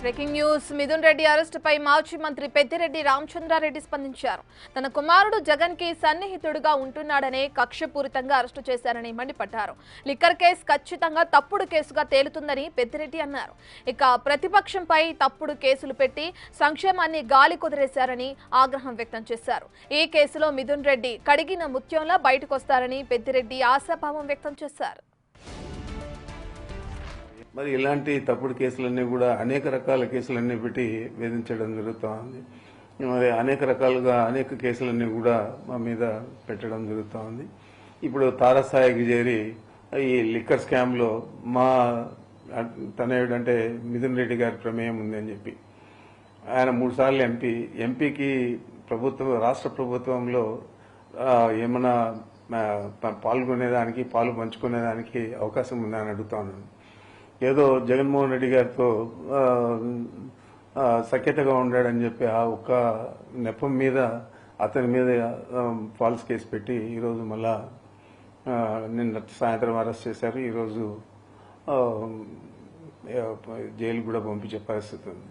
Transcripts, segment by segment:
Breaking news Mithun Reddy అరెస్టుపై మాజీ మంత్రి పెద్దిరెడ్డి రామచంద్రారెడ్డి స్పందించారు. తన కుమారుడు జగన్ కి సన్నిహితుడుగా ఉంటున్నాడనే కక్షపూరితంగా అరెస్టు చేశారని మండిపడ్డారు. లిక్కర్ కేసు ఖచ్చితంగా తప్పుడు కేసుగా తేలుతుందని పెద్దిరెడ్డి అన్నారు. ఇక ప్రతిపక్షంపై తప్పుడు కేసులు పెట్టి సంక్షేమాన్ని గాలి కుదిరేశారని ఆగ్రహం వ్యక్తం చేశారు. ఈ కేసులో మిథున్ రెడ్డి కడిగిన ముత్యంలా బయటకొస్తారని పెద్దిరెడ్డి ఆశాభావం వ్యక్తం చేశారు. మరి ఇలాంటి తప్పుడు కేసులన్నీ కూడా అనేక రకాల కేసులన్నీ పెట్టి వేధించడం జరుగుతోంది. మరి అనేక రకాలుగా అనేక కేసులన్నీ కూడా మా మీద పెట్టడం జరుగుతోంది. ఇప్పుడు తారస్థాయికి చేరి ఈ లిక్కర్ స్కామ్లో మా తనయుడంటే మిథున్ రెడ్డి గారి ప్రమేయం ఉందని చెప్పి ఆయన 3 సార్లు ఎంపీకి రాష్ట్ర ప్రభుత్వంలో ఏమైనా పాల్గొనేదానికి పాలు పంచుకునేదానికి అవకాశం ఉందని అడుగుతా ఉన్నాను. ఏదో జగన్మోహన్ రెడ్డి గారితో సఖ్యతగా ఉండాడని చెప్పి ఆ ఒక్క నెపం మీద అతని మీద ఫాల్స్ కేసు పెట్టి ఈరోజు మళ్ళా నిన్న సాయంత్రం అరెస్ట్ చేశారు. ఈరోజు జైలు కూడా పంపించే పరిస్థితి ఉంది.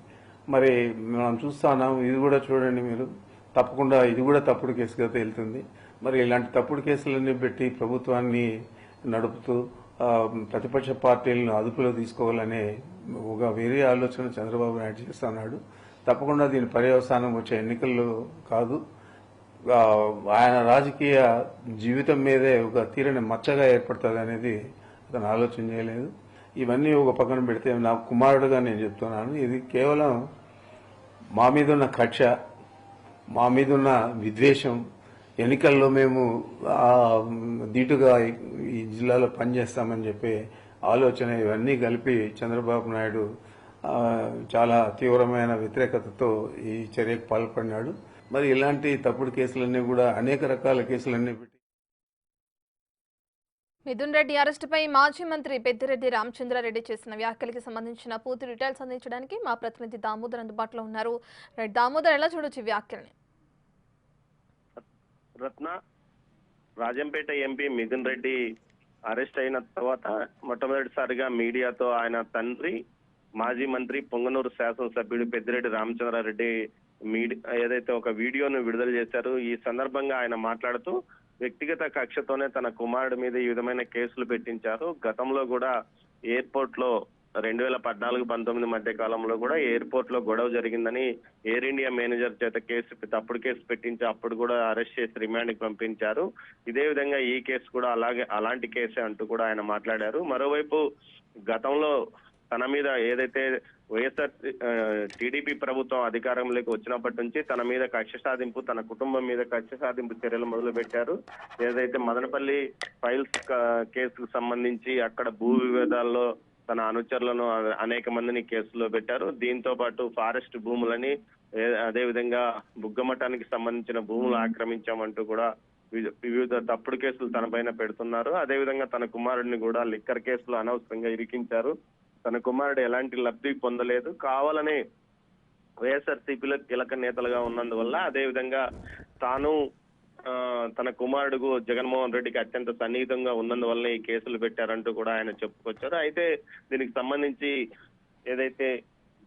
మరి మనం చూస్తున్నాం, ఇది కూడా చూడండి మీరు, తప్పకుండా ఇది కూడా తప్పుడు కేసుగా తేలుతుంది. మరి ఇలాంటి తప్పుడు కేసులన్నీ పెట్టి ప్రభుత్వాన్ని నడుపుతూ ప్రతిపక్ష పార్టీలను అదుపులో తీసుకోవాలనే ఒక వేరే ఆలోచన చంద్రబాబు నాయుడు చేస్తున్నాడు. తప్పకుండా దీని పర్యవసానం వచ్చే ఎన్నికల్లో కాదు, ఆయన రాజకీయ జీవితం మీదే ఒక తీరని మచ్చగా ఏర్పడుతుంది అనేది అతను ఆలోచన చేయలేదు. ఇవన్నీ ఒక పక్కన పెడితే నా కుమారుడుగా నేను చెప్తున్నాను, ఇది కేవలం మా మీద ఉన్న కక్ష, మా మీద ఉన్న విద్వేషం, ఎన్నికల్లో మేము ధీటుగా ఈ జిల్లాలో పనిచేస్తామని చెప్పి ఆలోచన, ఇవన్నీ కలిపి చంద్రబాబు నాయుడు చాలా తీవ్రమైన వ్యతిరేకతతో ఈ చర్యకు పాల్పడినాడు. మరి ఇలాంటి తప్పుడు కేసులన్నీ కూడా అనేక రకాల కేసులన్నీ పెట్టి మిథున్ రెడ్డి అరెస్టుపై మాజీ మంత్రి పెద్దిరెడ్డి రామచంద్రారెడ్డి చేసిన వ్యాఖ్యలకి సంబంధించిన పూర్తి డీటెయిల్స్ అందించడానికి మా ప్రతినిధి దామోదర్ అందుబాటులో ఉన్నారు. దామోదర్, ఎలా చూడొచ్చు వ్యాఖ్యల్ని? రత్న, రాజంపేట ఎంపీ మిథున్ రెడ్డి అరెస్ట్ అయిన తర్వాత మొట్టమొదటిసారిగా మీడియాతో ఆయన తండ్రి మాజీ మంత్రి పొంగనూరు శాసనసభ్యుడు పెద్దిరెడ్డి రామచంద్రారెడ్డి ఏదైతే ఒక వీడియోను విడుదల చేశారు. ఈ సందర్భంగా ఆయన మాట్లాడుతూ వ్యక్తిగత కక్షతోనే తన కుమారుడి మీద ఈ విధమైన కేసులు పెట్టించారు. గతంలో కూడా ఎయిర్పోర్ట్ లో 2014-19 మధ్య కాలంలో కూడా ఎయిర్పోర్ట్ లో గొడవ జరిగిందని ఎయిర్ ఇండియా మేనేజర్ చేత తప్పుడు కేసు పెట్టించి అప్పుడు కూడా అరెస్ట్ చేసి రిమాండ్ కి పంపించారు. ఇదే విధంగా ఈ కేసు కూడా అలాంటి కేసే అంటూ కూడా ఆయన మాట్లాడారు. మరోవైపు గతంలో తన మీద ఏదైతే వైఎస్ఆర్ టీడీపీ ప్రభుత్వం అధికారంలోకి వచ్చినప్పటి నుంచి తన మీద కక్ష సాధింపు, తన కుటుంబం మీద కక్ష సాధింపు చర్యలు మొదలు పెట్టారు. ఏదైతే మదనపల్లి ఫైల్స్ కేసుకు సంబంధించి అక్కడ భూ వివాదాల్లో తన అనుచరులను అనేక మందిని కేసులో పెట్టారు. దీంతో పాటు ఫారెస్ట్ భూములని, అదేవిధంగా బుగ్గమఠానికి సంబంధించిన భూములు ఆక్రమించామంటూ కూడా వివిధ తప్పుడు కేసులు తన పైన పెడుతున్నారు. అదేవిధంగా తన కుమారుడిని కూడా లిక్కర్ కేసులో అనవసరంగా ఇరికించారు. తన కుమారుడు ఎలాంటి లబ్ధి పొందలేదు, కావాలని వైఎస్ఆర్సీపీలో కీలక నేతలుగా ఉన్నందువల్ల, అదేవిధంగా తాను తన కుమారుడు జగన్మోహన్ రెడ్డికి అత్యంత సన్నిహితంగా ఉన్నందువల్ల ఈ కేసులు పెట్టారంటూ కూడా ఆయన చెప్పుకొచ్చారు. అయితే దీనికి సంబంధించి ఏదైతే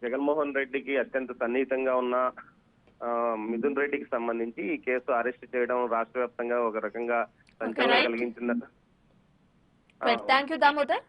జగన్మోహన్ రెడ్డికి అత్యంత సన్నిహితంగా ఉన్న మిథున్ రెడ్డికి సంబంధించి ఈ కేసు అరెస్ట్ చేయడం రాష్ట్ర వ్యాప్తంగా ఒక రకంగా సంచలనం కలిగించిందట. థాంక్యూ దామోదర్.